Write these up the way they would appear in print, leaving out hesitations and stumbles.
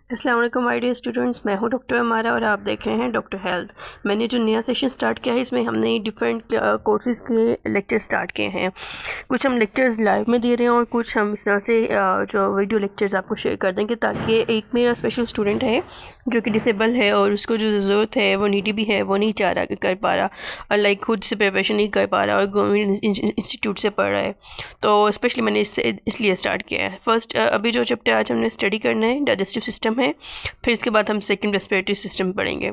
अस्सलाम वालेकुम my dear students, मैं हूं डॉक्टर अमारा और आप देख रहे हैं डॉक्टर हेल्थ। मैंने जो नया सेशन स्टार्ट किया है इसमें हमने डिफरेंट कोर्सेज़ के लेक्चर स्टार्ट किए हैं। कुछ हम लेक्चर्स लाइव में दे रहे हैं और कुछ हम इस तरह से जो वीडियो लेक्चर्स आपको शेयर कर देंगे, ताकि एक मेरा स्पेशल स्टूडेंट है जो कि डिसेबल है और उसको जो ज़रूरत है वो नीडी भी है, वो नहीं चाह रहा कर पा रहा और लाइक खुद से प्रिपरेशन नहीं कर पा रहा और गवर्नमेंट इंस्टीट्यूट से पढ़ रहा है। तो स्पेशली मैंने इसलिए स्टार्ट किया है। फर्स्ट अभी जो चैप्टर आज हमने स्टडी करना है डाइजेस्टिव सिस्टम है, फिर इसके बाद हम सेकंड रेस्पिरेटरी सिस्टम पढ़ेंगे।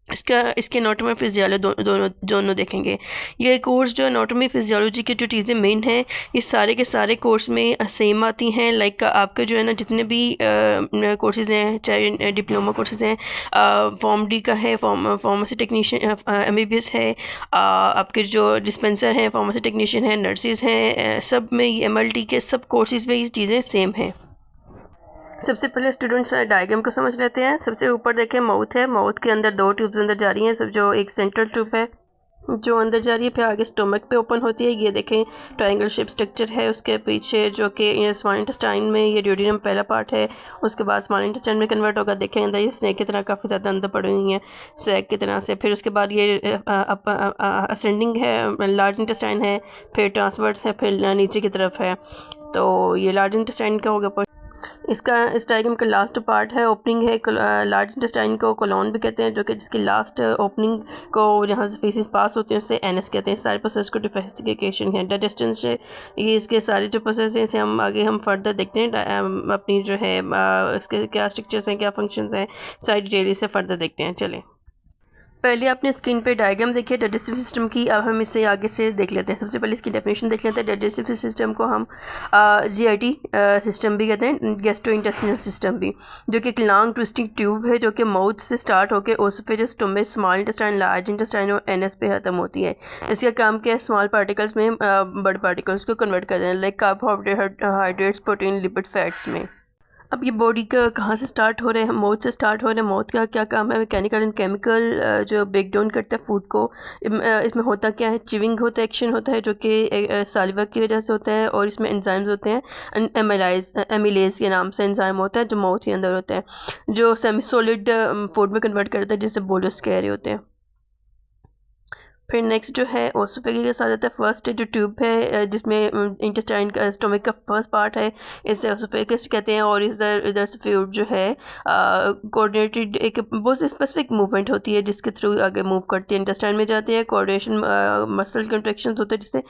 इसके एनाटॉमी फिजियोलॉजी दोनों देखेंगे। ये कोर्स जो एनाटॉमी फिजियोलॉजी के जो चीज़ें मेन हैं ये सारे के सारे कोर्स में सेम आती हैं। लाइक आपके जो है ना जितने भी कोर्सेज़ हैं, चाहे डिप्लोमा कोर्सेज़ हैं, फॉर्म डी का है, फार्मेसी टेक्नीशियन MBBS है, आपके जो डिस्पेंसर हैं, फार्मेसी टेक्नीशियन हैं, नर्सेज़ हैं, सब में MLT के सब कोर्सेज़ में ये चीज़ें सेम हैं। सबसे पहले स्टूडेंट्स डायग्राम को समझ लेते हैं। सबसे ऊपर देखें माउथ है, माउथ के अंदर दो ट्यूब्स अंदर जा रही हैं। सब जो एक सेंट्रल ट्यूब है जो अंदर जा रही है, फिर आगे स्टमक पे ओपन होती है। ये देखें ट्रायंगल शेप स्ट्रक्चर है। उसके पीछे जो कि स्मॉल इंटेस्टाइन में ये ड्यूडेनम पहला पार्ट है, उसके बाद स्मॉल इंटेस्टाइन में कन्वर्ट होगा। देखें अंदर ये स्नेक की तरह काफ़ी ज़्यादा अंदर पड़ी हुई हैं सैक की तरह से। फिर उसके बाद ये असेंडिंग है, लार्ज इंटेस्टाइन है, फिर ट्रांसवर्स है, फिर नीचे की तरफ है। तो ये लार्ज इंटेस्टाइन का होगा। इस डायग्राम का लास्ट पार्ट है, ओपनिंग है। लार्ज इंटेस्टाइन को कोलोन भी कहते हैं, जो कि जिसकी लास्ट ओपनिंग को जहाँ से फीसिस पास होते हैं उसे एनएस कहते हैं। सारे प्रोसेस को डिफरेंशिएशन है। डाइजेशन से ये इसके सारे जो प्रोसेस हैं इसे हम फर्दर देखते हैं। अपनी जो है इसके क्या स्ट्रक्चर्स हैं, क्या फंक्शंस हैं, सारी डिटेल से फर्दर देखते हैं। चलें, पहले आपने स्क्रीन पे डायग्राम देखिए डाइजेस्टिव सिस्टम की। अब हम इसे आगे से देख लेते हैं। सबसे पहले इसकी डेफिनेशन देख लेते हैं। डाइजेस्टिव सिस्टम को हम GIT सिस्टम भी कहते हैं, गैस्ट्रोइंटेस्टिनल सिस्टम भी, जो कि एक लॉन्ग ट्विस्टिंग ट्यूब है जो कि माउथ से स्टार्ट होकर oesophagus, stomach, small intestine, large intestine और NS पे ख़त्म होती है। इसका काम क्या है? स्मॉल पार्टिकल्स में बड़े पार्टिकल्स को कन्वर्ट कर देना, like carbohydrates, protein, lipid, fats में। अब ये बॉडी का कहाँ से स्टार्ट हो रहे हैं? माउथ से स्टार्ट हो रहे हैं। माउथ का क्या काम है? मैकेनिकल एंड केमिकल जो ब्रेक डाउन करता है फूड को। इसमें होता क्या है? चिविंग होता है, एक्शन होता है जो कि सालिवा की वजह से होता है, और इसमें एंजाइम्स होते हैं। एमिलेज के नाम से एंजाइम होता है जो माउथ के अंदर होता है, जो सेमी सॉलिड फूड में कन्वर्ट करता है, जिसे बोलस कह रहे होते हैं। फिर नेक्स्ट जो है ओसोफेगस आ जाता है। फर्स्ट जो ट्यूब है जिसमें इंटेस्टाइन का, स्टमक का फर्स्ट पार्ट है, इसे ओसोफेगस कहते हैं। और इधर से फ्लूइड जो है कोऑर्डिनेटेड एक बहुत स्पेसिफिक मूवमेंट होती है जिसके थ्रू आगे मूव करती है, इंटेस्टाइन में जाती है। कोऑर्डिनेशन मसल कंट्रैक्शन होते हैं जिसे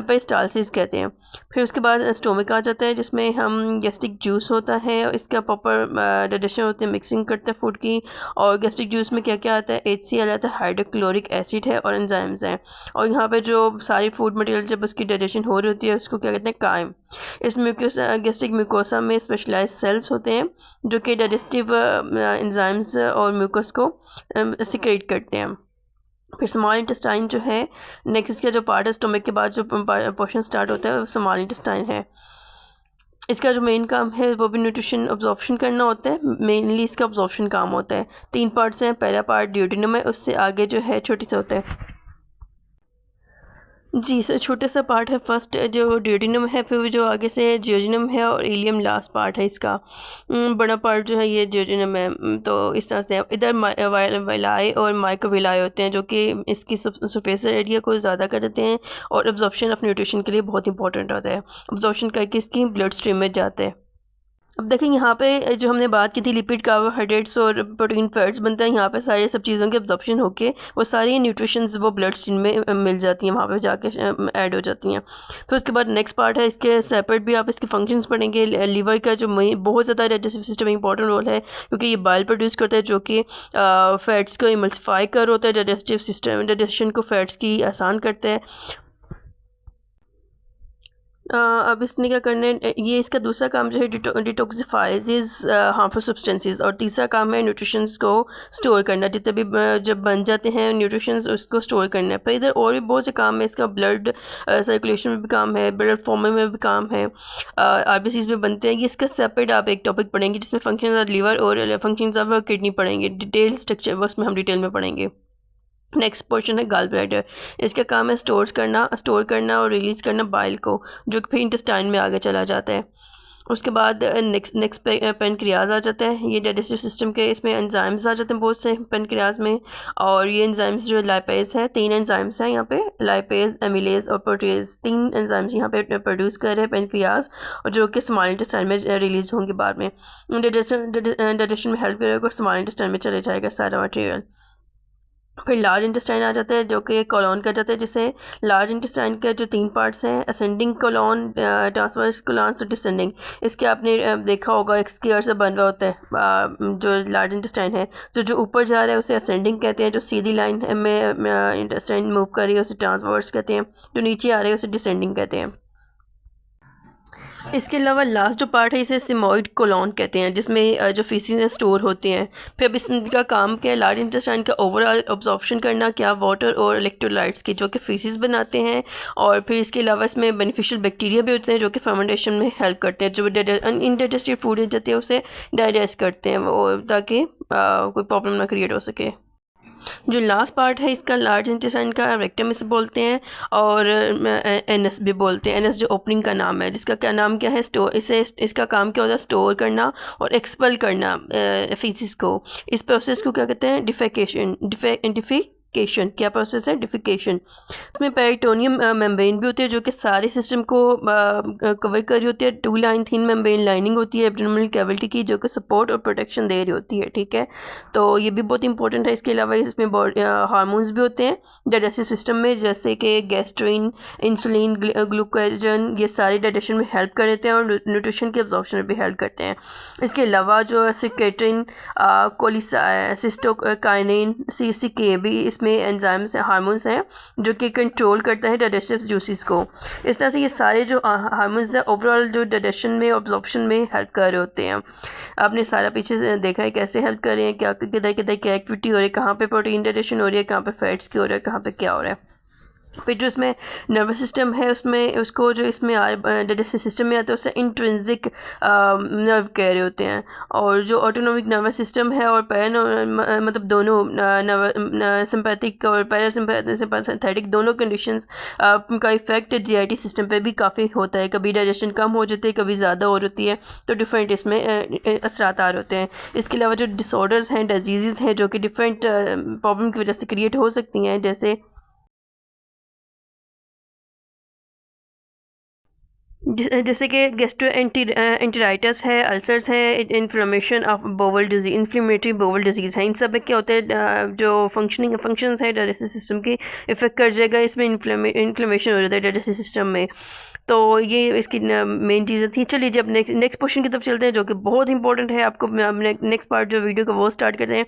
पेरिस्टालसिस कहते हैं। फिर उसके बाद स्टमक आ जाता है जिसमें हम गैस्ट्रिक जूस होता है, इसका प्रॉपर डाइजेशन होती है, मिक्सिंग करता है फूड की। और गैस्ट्रिक जूस में क्या क्या आता है? HCl आता है, हाइड्रोक्लोरिक एसिड है, और एंजाइम्स हैं। और यहाँ पे जो सारी फूड मटेरियल जब उसकी डाइजेशन हो रही होती है उसको क्या कहते हैं? काइम। इस गैस्ट्रिक म्यूकोसा में स्पेशलाइज्ड सेल्स होते हैं जो कि डाइजेस्टिव एंजाइम्स और म्यूकस को सिक्रेट करते हैं। फिर स्मॉल इंटेस्टाइन जो है नेक्स्ट का जो पार्ट है, स्टमक के बाद जो पोर्शन स्टार्ट होता है वो स्मॉल इंटेस्टाइन है। इसका जो मेन काम है वो भी न्यूट्रिशन अब्जॉर्प्शन करना होता है। मेनली इसका अब्जॉर्प्शन काम होता है। 3 पार्ट्स हैं। पहला पार्ट ड्यूडेनम है, उससे आगे जो है छोटी सा होता है। जी सर, छोटा सा पार्ट है फर्स्ट जो ड्यूडेनम है, फिर जो आगे से जियोजिनम है, और इलियम लास्ट पार्ट है इसका। बड़ा पार्ट जो है ये जियोजिनम है। तो इस तरह से इधर वाइलाई और माइक्रोविलाई होते हैं जो कि इसकी सरफेस एरिया को ज़्यादा कर देते हैं और एब्जॉर्प्शन ऑफ न्यूट्रिशन के लिए बहुत इंपॉर्टेंट होता है। एब्जॉर्प्शन करके इसकी ब्लड स्ट्रीम में जाते हैं। अब देखें यहाँ पे जो हमने बात की थी लिपिड, कार्बोहाइड्रेट्स और प्रोटीन, फैट्स बनता है। यहाँ पे सारी सब चीज़ों के एब्जॉर्प्शन होके वो सारी न्यूट्रिशंस वो ब्लड स्ट्रीम में मिल जाती हैं, वहाँ पे जाके ऐड हो जाती हैं। फिर उसके बाद नेक्स्ट पार्ट है, इसके सेपरेट भी आप इसके फंक्शंस पढ़ेंगे। लीवर का जो बहुत ज़्यादा डाइजेस्टिव सिस्टम में इंपॉर्टेंट रोल है, क्योंकि ये बाइल प्रोड्यूस करता है जो कि फैट्स को इमल्सिफाई कर होता है। डाइजेस्टिव सिस्टम डाइजेशन को फैट्स की आसान करता है। अब इसने क्या करना है? ये इसका दूसरा काम जो है डिटॉक्सिफाइज हार्मफुल सब्सटेंसेस, और तीसरा काम है न्यूट्रिशंस को स्टोर करना। जितने भी जब बन जाते हैं न्यूट्रिशंस उसको स्टोर करना है। पर इधर और भी बहुत से काम है। इसका ब्लड सर्कुलेशन में भी काम है, ब्लड फॉर्मिंग में भी काम है, RBCs में बनते हैं। ये इसका सेपरेट आप एक टॉपिक पढ़ेंगे जिसमें फंक्शंस ऑफ लीवर और फंक्शंस ऑफ किडनी पढ़ेंगे। डिटेल स्ट्रक्चर उसमें हम डिटेल में पढ़ेंगे। नेक्स्ट पोर्शन है गॉल ब्लैडर। इसका काम है स्टोर करना और रिलीज़ करना बाइल को, जो कि फिर इंटेस्टाइन में आगे चला जाता है। उसके बाद नेक्स्ट पेनक्रियाज आ जाता है। ये डाइजेस्टिव सिस्टम के इसमें एंजाइम्स आ जाते हैं बहुत से पेनक्रियाज में, और ये एंजाइम्स जो लाइपेज है, 3 एंजाइम्स हैं यहाँ पे, लाइपेज, एमिलेज और प्रोटेज, 3 एंजाइम्स यहाँ पे प्रोड्यूस कर रहे हैं पेनक्रियाज, और जो कि स्मॉल इंटेस्टाइन में रिलीज होंगे बाद में। डाइजेशन में हेल्प करेगा और स्मॉल इंटेस्टाइन में चले जाएगा सारा मटेरियल। फिर लार्ज इंटेस्टाइन आ जाता है जो कि कॉलोन का जाता है, जिसे लार्ज इंटेस्टाइन के जो 3 पार्ट्स हैं, असेंडिंग कॉलोन, ट्रांसवर्स कॉलोन और डिसेंडिंग। इसके आपने देखा होगा एक स्क्वायर से बन रहा होता है जो लार्ज इंटेस्टाइन है, तो जो ऊपर जा रहा है उसे असेंडिंग कहते हैं, जो सीधी लाइन में इंटेस्टाइन मूव कर रही है उसे ट्रांसवर्स कहते हैं, जो नीचे आ रही है उसे डिसेंडिंग कहते हैं। इसके अलावा लास्ट जो पार्ट है इसे सिमोइड कोलोन कहते हैं, जिसमें जो फीसिस स्टोर होते हैं। फिर अब इसका काम क्या है, लार्ज इंटेस्टाइन का ओवरऑल अब्जॉर्प्शन करना, क्या वाटर और इलेक्ट्रोलाइट्स की, जो कि फीसिस बनाते हैं, और फिर इसके अलावा इसमें बेनिफिशियल बैक्टीरिया भी होते हैं जो कि फर्मेंटेशन में हेल्प करते हैं, जो इनडाइजेस्टिव फूड जाती है उसे डाइजेस्ट करते हैं वो, ताकि कोई प्रॉब्लम ना क्रिएट हो सके। जो लास्ट पार्ट है इसका लार्ज इंटेस्टाइन का रेक्टम इसे बोलते हैं, और एनएस भी बोलते हैं। एनएस जो ओपनिंग का नाम है, जिसका क्या नाम क्या है, स्टोर, इसका काम क्या होता है, स्टोर करना और एक्सपेल करना फीसिस को। इस प्रोसेस को क्या कहते हैं, डिफिकेशन। क्या प्रोसेस है, डिफिकेशन। इसमें पेरिटोनियम मेम्ब्रेन भी होती है जो कि सारे सिस्टम को कवर कर रही होती है। 2 लाइन थिन मेम्ब्रेन लाइनिंग होती है एब्डोमिनल कैविटी की, जो कि सपोर्ट और प्रोटेक्शन दे रही होती है, ठीक है। तो ये भी बहुत इंपॉर्टेंट है। इसके अलावा इसमें हार्मोन्स भी होते हैं डाइजेस्टिव सिस्टम में, जैसे कि गैस्ट्रिन, इंसुलिन, ग्लूकोजन, ये सारे डाइजेशन में हेल्प कर देते हैं और न्यूट्रिशन के अब्जॉर्प्शन में भी हेल्प करते हैं। इसके अलावा जो सिक्रेटिन, कोलिसिस्टोकाइनिन, CCK भी इसमें एंजाइम्स हैं, हार्मोन्स हैं, जो कि कंट्रोल करता है डाइजेस्टिव जूसेस को। इस तरह से ये सारे जो हार्मोन्स हैं ओवरऑल जो डाइजेशन में, अब्जॉर्प्शन में हेल्प कर रहे होते हैं। आपने सारा पीछे से देखा है कैसे हेल्प कर रहे हैं, क्या किधर किधर क्या एक्टिविटी हो रही है, कहाँ पे प्रोटीन डाइजेशन हो रही है, कहाँ पे फैट्स की हो रहा है, कहाँ पे क्या हो रहा है। फिर जो इसमें नर्वस सिस्टम है उसमें उसको जो इसमें डाइजेस्टिव सिस्टम में आता है उससे इंट्रिंसिक नर्व कह रहे होते हैं, और जो ऑटोनोमिक नर्वस सिस्टम है और मतलब दोनों सिंपैथिक और पैरासिम्पैथेटिक दोनों कंडीशंस का इफेक्ट GIT सिस्टम पे भी काफ़ी होता है। कभी डाइजेशन कम हो जाती है, कभी ज़्यादा हो होती है, तो डिफरेंट इसमें असरात आ रहे होते हैं। इसके अलावा जो डिसऑर्डर्स हैं, डिजीज़ हैं, जो कि डिफरेंट प्रॉब्लम की वजह से क्रिएट हो सकती हैं, जैसे कि एंटेराइटिस है, अल्सर्स है, inflammation of bowel disease, inflammatory bowel disease है। इन सब में क्या होता है, जो फंक्शंस है डाइजेस्टिव सिस्टम की इफेक्ट कर जाएगा, इसमें इन्फ्लेमेशन हो जाता है डाइजेस्टिव सिस्टम में। तो ये इसकी मेन चीज़ें थी। चलिए जी अब नेक्स्ट क्वेश्चन की तरफ चलते हैं, जो कि बहुत इंपॉर्टेंट है। आपको नेक्स्ट पार्ट जो वीडियो का वो स्टार्ट करते हैं।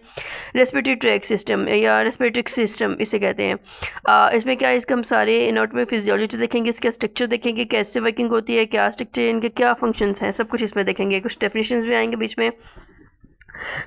रेस्पिरेटरी ट्रैक सिस्टम या रेस्पिरेटरी सिस्टम इसे कहते हैं। इसमें क्या है, इसका हम सारे एनाटॉमी फिजियोलॉजी देखेंगे, इसका स्ट्रक्चर देखेंगे, कैसे वर्किंग होती है, क्या स्ट्रक्चर, इनके क्या फंक्शंस हैं, सब कुछ इसमें देखेंगे। कुछ डेफिनेशंस भी आएंगे बीच में।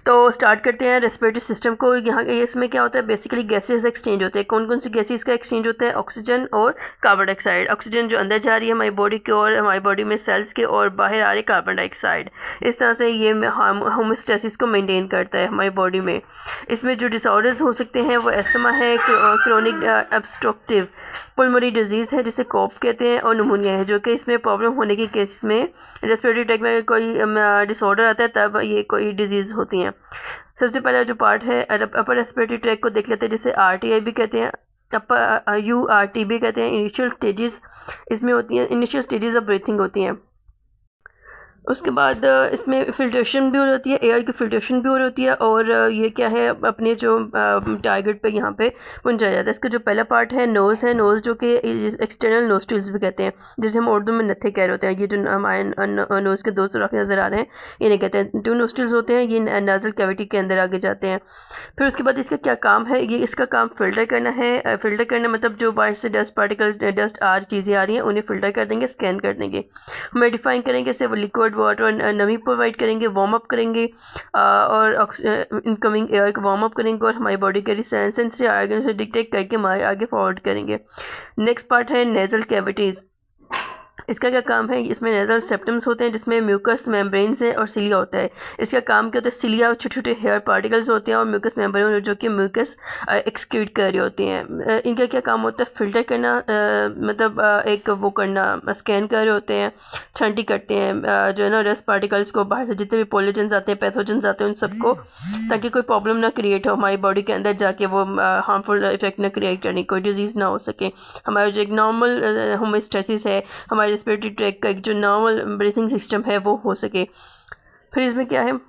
तो स्टार्ट करते हैं रेस्पिरेटरी सिस्टम को। यहाँ इसमें क्या होता है, बेसिकली गैसेस एक्सचेंज होते हैं। कौन कौन सी गैसेस का एक्सचेंज होता है, ऑक्सीजन और कार्बन डाइऑक्साइड। ऑक्सीजन जो अंदर जा रही है हमारी बॉडी की और हमारी बॉडी में सेल्स के, और बाहर आ रही है कार्बन डाइऑक्साइड। इस तरह से ये होमोस्टेसिस को मेंटेन करता है हमारी बॉडी में। इसमें जो डिसऑर्डर्स हो सकते हैं वो अस्थमा है, क्रोनिक ऑब्स्ट्रक्टिव पुल्मोनरी डिजीज़ है जिसे कॉप कहते हैं, और निमोनिया है, जो कि इसमें प्रॉब्लम होने के केस में रेस्पिरेटरी ट्रैक में कोई डिसऑर्डर आता है तब ये कोई डिजीज़ होती हैं। सबसे पहला जो पार्ट है अपर रेस्पिरेटरी ट्रैक को देख लेते हैं, जिसे RTI भी कहते हैं, URT भी कहते हैं। इनिशियल स्टेजेस इसमें होती हैं, इनिशियल स्टेजेस ऑफ ब्रीथिंग होती हैं। उसके बाद इसमें फ़िल्ट्रेशन भी हो रही होती है, एयर की फ़िल्ट्रेशन भी हो रही होती है, और ये क्या है, अपने जो टारगेट पे यहाँ पे पहुँचाया जाता है। इसका जो पहला पार्ट है नोज़ है, नोज़ जो कि एक्सटर्नल नोस्ट्रिल्स भी कहते हैं, जिसे हम उर्दू में नत्थे कह रहे होते हैं। ये जो हमारे नोज़ के 2 सुराख नज़र आ रहे हैं, इन्हें कहते हैं 2 नोस्ट्रिल्स होते हैं, ये नाज़ल कैविटी के अंदर आगे जाते हैं। फिर उसके बाद इसका क्या काम है, ये इसका काम फ़िल्टर करना है। फ़िल्टर करना मतलब जो बाहर से डस्ट पार्टिकल्स, डस्ट चीज़ें आ रही हैं उन्हें फ़िल्टर कर देंगे, स्कैन कर देंगे, मेडिफाइंग करेंगे, इससे वो लिक्विड वाटर और नमी प्रोवाइड करेंगे, वार्म अप करेंगे, और इनकमिंग एयर को वार्म अप करेंगे, और हमारी बॉडी के सेंसरी आर्गन से डिटेक्ट करके हमारे आगे फॉरवर्ड करेंगे। नेक्स्ट पार्ट है नेज़ल कैविटीज़। इसका क्या काम है, इसमें नेज़ल सेप्टम्स होते हैं जिसमें म्यूकस मेम्ब्रेन है और सिलिया होता है। इसका काम क्या होता है, सिलिया छोटे छोटे हेयर पार्टिकल्स होते हैं और म्यूकस मेम्ब्रेन जो कि म्यूकस एक्सक्रीट कर रहे होते हैं। इनका क्या काम होता है, फिल्टर करना, मतलब एक वो करना, स्कैन कर रहे होते हैं, छंटी करते हैं जो है ना डस्ट पार्टिकल्स को, बाहर से जितने भी पोलिजन्स आते हैं, पैथोजन्स आते हैं, उन सबको, ताकि कोई प्रॉब्लम ना क्रिएट हो हमारी बॉडी के अंदर जाके, वो हार्मफुल इफेक्ट ना क्रिएट करने, कोई डिजीज़ ना हो सके। हमारा जो एक नॉर्मल होमोस्टेसिस है, हमारे रेस्पिरेटरी ट्रैक का एक जो नॉर्मल ब्रीथिंग सिस्टम है वो हो सके। फिर इसमें क्या है,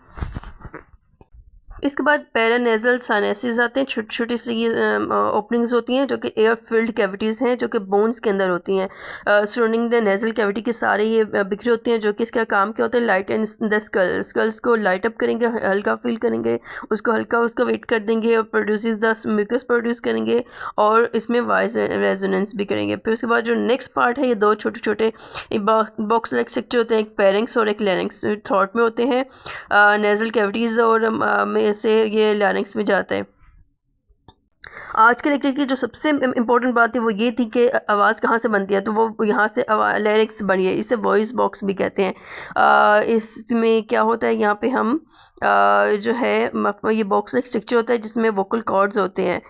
इसके बाद पैरानेजल साइनेसिस आते हैं, छोटी छोटी सी ओपनिंग्स होती हैं जो कि एयर फिल्ड कैविटीज़ हैं जो कि बोन्स के अंदर होती हैं, सराउंडिंग द नेजल कैविटी के सारे ये बिखरी होती हैं, जो कि इसका काम क्या होता है, लाइट एंड द स्कल्स को लाइट अप करेंगे, हल्का फील करेंगे, उसको हल्का उसका वेट कर देंगे और प्रोड्यूसेस द म्यूकस प्रोड्यूस करेंगे और इसमें वॉइस रेजोनेंस भी करेंगे। फिर उसके बाद जो नेक्स्ट पार्ट है, ये दो छोटे छोटे बॉक्स लाइक स्ट्रक्चर होते हैं, एक पेरिंग्स और एक लैरिंग्स थ्रोट में होते हैं, नेजल कैविटीज़ और में से ये लैरिंग्स में जाता है। आज के लेक्चर की जो सबसे इम्पोर्टेंट बात है वो ये थी कि आवाज़ कहाँ से बनती है, तो वो यहाँ से लिरिक्स बनी है, इसे वॉइस बॉक्स भी कहते हैं। इसमें क्या होता है, यहाँ पे हम जो है ये बॉक्स लाइक स्ट्रक्चर होता है जिसमें वोकल कॉर्ड्स होते हैं।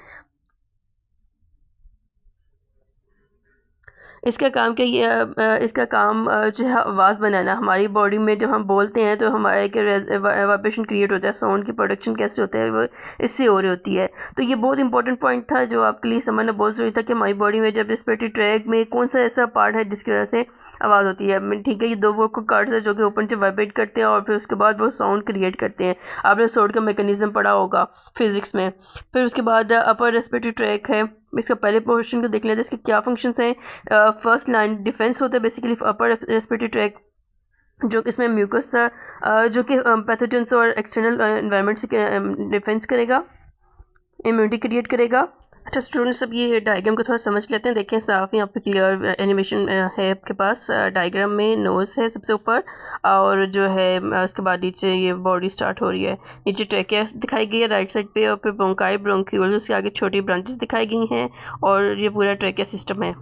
इसका काम क्या, ये इसका काम जो है आवाज़ बनाना। हमारी बॉडी में जब हम बोलते हैं तो हमारे एक वाइब्रेशन क्रिएट होता है, साउंड की प्रोडक्शन कैसे होता है वो इससे हो रही होती है। तो ये बहुत इंपॉर्टेंट पॉइंट था जो आपके लिए समझना बहुत ज़रूरी था कि हमारी बॉडी में जब रेस्पिरेटरी ट्रैक में कौन सा ऐसा पार्ट है जिसकी वजह से आवाज़ होती है। ठीक है, ये दो वोकल कॉर्ड्स है जो कि ओपन से वाइब्रेट करते हैं और फिर उसके बाद वो साउंड क्रिएट करते हैं। आपने साउंड का मैकेनिज्म पढ़ा होगा फिज़िक्स में। फिर उसके बाद अपर रेस्पिरेटरी ट्रैक है, इसका पहले पोर्शन को देख लेते हैं, इसके क्या फंक्शंस हैं। फर्स्ट लाइन डिफेंस होता है बेसिकली अपर रेस्पिरेटरी ट्रैक, जो कि इसमें म्यूकस जो कि पैथोजेंस और एक्सटर्नल एनवायरनमेंट से डिफेंस करेगा, इम्यूनिटी क्रिएट करेगा। अच्छा स्टूडेंट्स, अब ये डायग्राम को थोड़ा समझ लेते हैं। देखें साफ यहाँ पे क्लियर एनिमेशन है आपके पास। डायग्राम में नोज़ है सबसे ऊपर और जो है उसके बाद नीचे ये बॉडी स्टार्ट हो रही है, नीचे ट्रैकिया दिखाई गई है राइट साइड पे और फिर ब्रोंकाई ब्रोंक्यूल, उसके आगे छोटी ब्रांचेस दिखाई गई हैं और ये पूरा ट्रैकिया सिस्टम है।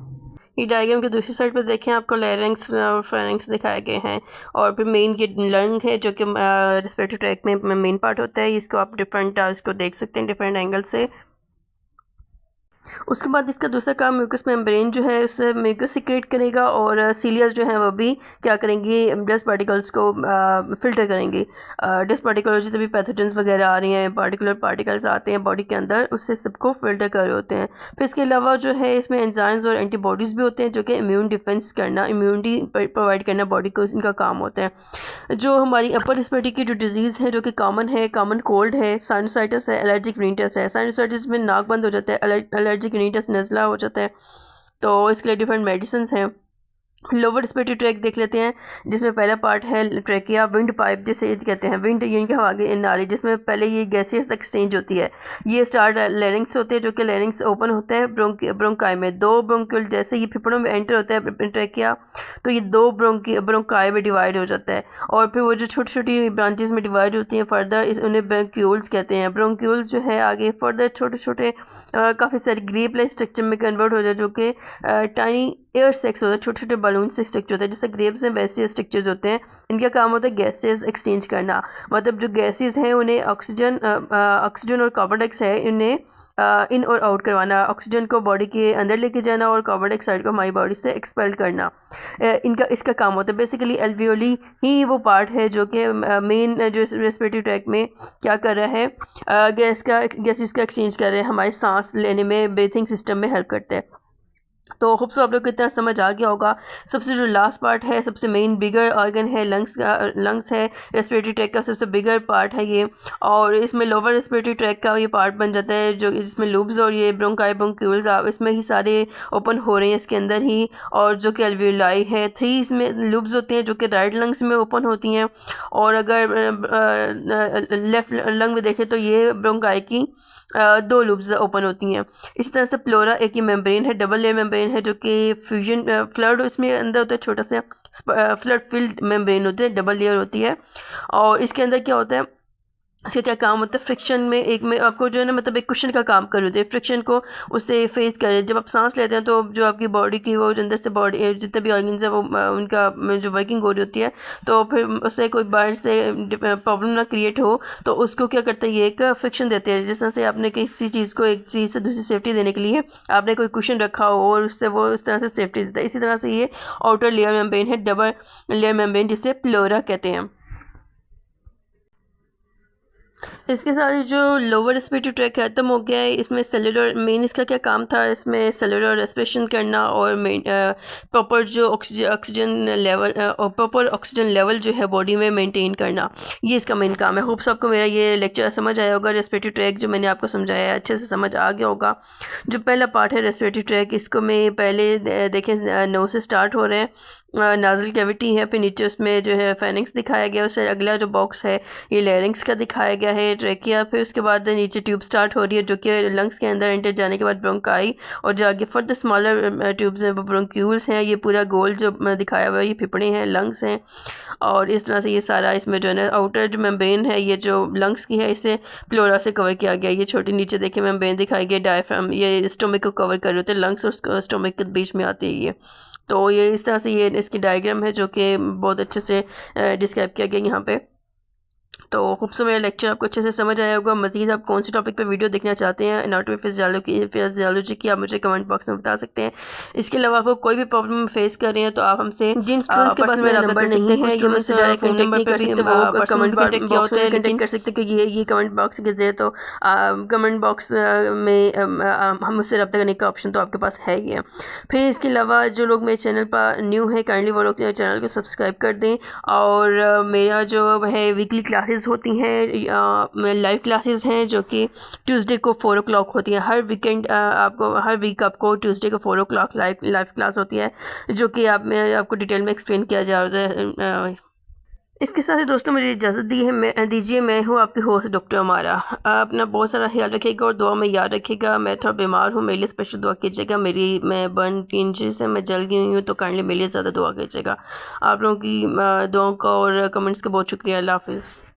ये डायग्राम के दूसरी साइड पर देखें आपको लैरिंग्स और फेरिंग्स दिखाए गए हैं और फिर मेन ये लंग है जो कि रेस्पिरेटरी ट्रैक में मेन पार्ट होता है। इसको आप डिफरेंट इसको देख सकते हैं डिफरेंट एंगल से। उसके बाद इसका दूसरा काम म्यूकस मेम्ब्रेन जो है उससे म्यूकस सिक्रेट करेगा और सीलियास जो है वो भी क्या करेंगी, डस्ट पार्टिकल्स को फिल्टर करेंगी। डस्ट पार्टिकल्स जितने भी पैथोजेंस वगैरह आ रही हैं, पार्टिकुलर पार्टिकल्स आते हैं बॉडी के अंदर, उससे सबको फिल्टर कर रहे होते हैं। फिर इसके अलावा जो है इसमें एंजाइम्स और एंटीबॉडीज़ भी होते हैं जो कि इम्यून डिफेंस करना, इम्यूनिटी प्रोवाइड करना बॉडी को, इनका काम होता है। जो हमारी अपर रेस्पिरेटरी की जो डिजीज़ है जो कि कॉमन है, कॉमन कोल्ड है, साइनोसाइटिस है, एलर्जिक रिनिटिस है। साइनोसाइटिस में नाक बंद हो जाता है, एलर्जिक रिनिटिस नज़ला हो जाता है, तो इसके लिए डिफरेंट मेडिसिन हैं। लोअर रेस्पिरेटरी ट्रैक देख लेते हैं जिसमें पहला पार्ट है ट्रैकिया, विंड पाइप जिसे कहते हैं, विंड यानी कि हवा की नाली, जिसमें पहले ये गैसियस एक्सचेंज होती है। ये स्टार्ट लैरिंग्स होते हैं जो कि लैरिंग्स ओपन होता है ब्रोंकाई में, दो ब्रोंक्यूल, जैसे ये फेफड़ों में एंटर होता है ट्रैकिया तो ये दो ब्रोंकाई में डिवाइड हो जाता है और फिर वो जो छोटी छोटी ब्रांचेस में डिवाइड होती हैं फर्दर उन्हें ब्रोंक्यूल्स कहते हैं। ब्रोंक्यूल्स जो है आगे फर्दर छोटे छोटे काफ़ी सारे ग्रेप लाइक स्ट्रक्चर में कन्वर्ट हो जाए जो कि टाइनी एयर सेक्स होता है, छोटे छोटे बलून से स्ट्रक्चर होता है, जैसे ग्रेप्स हैं वैसे स्ट्रक्चर्स होते हैं। इनका काम होता है गैसेस एक्सचेंज करना, मतलब जो गैसेस हैं उन्हें ऑक्सीजन और कार्बन डाइऑक्साइड इन्हें इन और आउट करवाना, ऑक्सीजन को बॉडी के अंदर लेके जाना और कार्बन डाइऑक्साइड को हमारी बॉडी से एक्सपेल करना, इसका काम होता है। बेसिकली एल्वियोली ही वो पार्ट है जो कि मेन जो रेस्पिरेटरी ट्रैक में क्या कर रहा है, गैसेस का एक्सचेंज कर रहे हैं, हमारे सांस लेने में, ब्रीथिंग सिस्टम में हेल्प करते हैं। तो होप सो आप लोग को इतना समझ आ गया होगा। सबसे जो लास्ट पार्ट है, सबसे मेन बिगर ऑर्गन है लंग्स है, रेस्पिरेटरी ट्रैक का सबसे बिगर पार्ट है ये, और इसमें लोअर रेस्पिरेटरी ट्रैक का ये पार्ट बन जाता है जो जिसमें लूब्स और ये ब्रोंकाई ब्रोंक्यूल्स इसमें ही सारे ओपन हो रहे हैं इसके अंदर ही, और जो कि एल्वियोलाई है 3 इसमें लूब्स होते हैं जो कि राइट लंग्स में ओपन होती हैं, और अगर लेफ्ट लंग में देखें तो ये ब्रोंकाई की 2 लूब्स ओपन होती हैं। इसी तरह से प्लोरा एक ही मेम्ब्रेन है, डबल लेयर मेम्ब्रेन है जो कि फ्यूजन फ्लड इसमें अंदर होता है, छोटा सा फ्लड फिल्ड मेम्ब्रेन होती है, डबल लेयर होती है। और इसके अंदर क्या होता है, इसका क्या काम होता है, फ्रिक्शन में एक में आपको जो है ना मतलब एक क्वेश्चन का काम कर होते हैं, फ्रिक्शन को उससे फेस करें। जब आप सांस लेते हैं तो जो आपकी बॉडी की वो जो अंदर से बॉडी जितने भी ऑर्गन्स है वो उनका जो वर्किंग हो रही होती है, तो फिर उससे कोई बाहर से प्रॉब्लम ना क्रिएट हो, तो उसको क्या करते हैं, ये एक फ्रिक्शन देते हैं। जिस तरह से आपने किसी चीज़ को एक चीज़ से दूसरी सेफ्टी देने के लिए आपने कोई क्वेश्चन रखा हो और उससे वो इस तरह से सेफ्टी देता है। इसी तरह से ये आउटर लेयर मेम्ब्रेन है, डबल लेयर मेम्ब्रेन, जिसे प्लोरा कहते हैं। इसके साथ ही जो लोअर रेस्पिरेटरी ट्रैक खत्म हो गया है, इसमें सेलुलर मेन इसका क्या काम था, इसमें सेलुलर रेस्पिरेशन करना और मेन प्रॉपर जो oxygen level proper oxygen level जो है बॉडी में मेंटेन करना, ये इसका मेन काम है। होप्स आपको मेरा ये लेक्चर समझ आया होगा। रेस्पिरेटरी ट्रैक जो मैंने आपको समझाया है अच्छे से समझ आ गया होगा। जो पहला पार्ट है रेस्पिरेटरी ट्रैक, इसको मैं पहले देखें नोज से स्टार्ट हो रहे हैं, नाजल कैविटी है, फिर नीचे उसमें जो है फेनिक्स दिखाया गया। उससे अगला जो बॉक्स है ये लैरिंक्स का दिखाया गया है, ट्रैकिया। फिर उसके बाद नीचे ट्यूब स्टार्ट हो रही है जो कि लंग्स के अंदर एंटर जाने के बाद ब्रोंकाई, और जो आगे फर्दर स्मॉलर ट्यूब्स हैं वो ब्रोंक्यूल्स हैं। ये पूरा गोल जो दिखाया हुआ है ये फेफड़े हैं, लंग्स हैं। और इस तरह से ये सारा इसमें जो है ना आउटर जो मेम्ब्रेन है ये जो लंग्स की है इसे प्लोरा से कवर किया गया। ये छोटी नीचे देखिए मेम्ब्रेन दिखाई गई, डायफ्राम ये स्टोमक को कवर कर रहे होते हैं, लंग्स और स्टोमक के बीच में आती है ये। तो ये इस तरह से ये इसकी डायग्राम है जो कि बहुत अच्छे से डिस्क्राइब किया गया यहाँ पे। तो होप सो मेरा लेक्चर आपको अच्छे से समझ आया होगा। मज़ीद आप कौन से टॉपिक पे वीडियो देखना चाहते हैं एनाटॉमी फिजियोलॉजी की, आप मुझे कमेंट बॉक्स में बता सकते हैं। इसके अलावा आपको कोई भी प्रॉब्लम फेस कर रहे हैं तो आप हमसे, जिन स्टूडेंट्स के पास मेरा नंबर नहीं है ये मुझसे डायरेक्ट फ़ोन नंबर पर भी वो कमेंट बॉक्स में कंटेक्ट कर सकते हैं, क्योंकि ये कमेंट बॉक्स के जरिए तो कमेंट बॉक्स में हम उससे रब्ता करने का ऑप्शन तो आपके पास है ही है। फिर इसके अलावा जो लोग मेरे चैनल पर न्यू है काइंडली वो लोग चैनल को सब्सक्राइब कर दें। और मेरा जो है वीकली क्लासेस होती हैं, लाइव क्लासेस हैं जो कि ट्यूसडे को 4 o'clock होती हैं। हर वीकेंड आपको हर वीक आपको ट्यूसडे को 4 o'clock लाइव क्लास होती है जो कि आपको डिटेल में एक्सप्लेन किया जा रहा है। इसके साथ ही दोस्तों मुझे इजाज़त दीजिए। मैं हूँ आपकी होस्ट डॉक्टर अमारा। अपना बहुत सारा ख्याल रखिएगा और दुआ में याद रखिएगा। मैं थोड़ा बीमार हूँ, मेरे लिए स्पेशल दुआ कीजिएगा। मैं बर्न की इंजरी से मैं जल गई हूँ, तो काइंडली मेरे लिए ज़्यादा दुआ कीजिएगा। आप लोगों की दुआओं का और कमेंट्स का बहुत शुक्रिया। अल्लाह हाफिज़।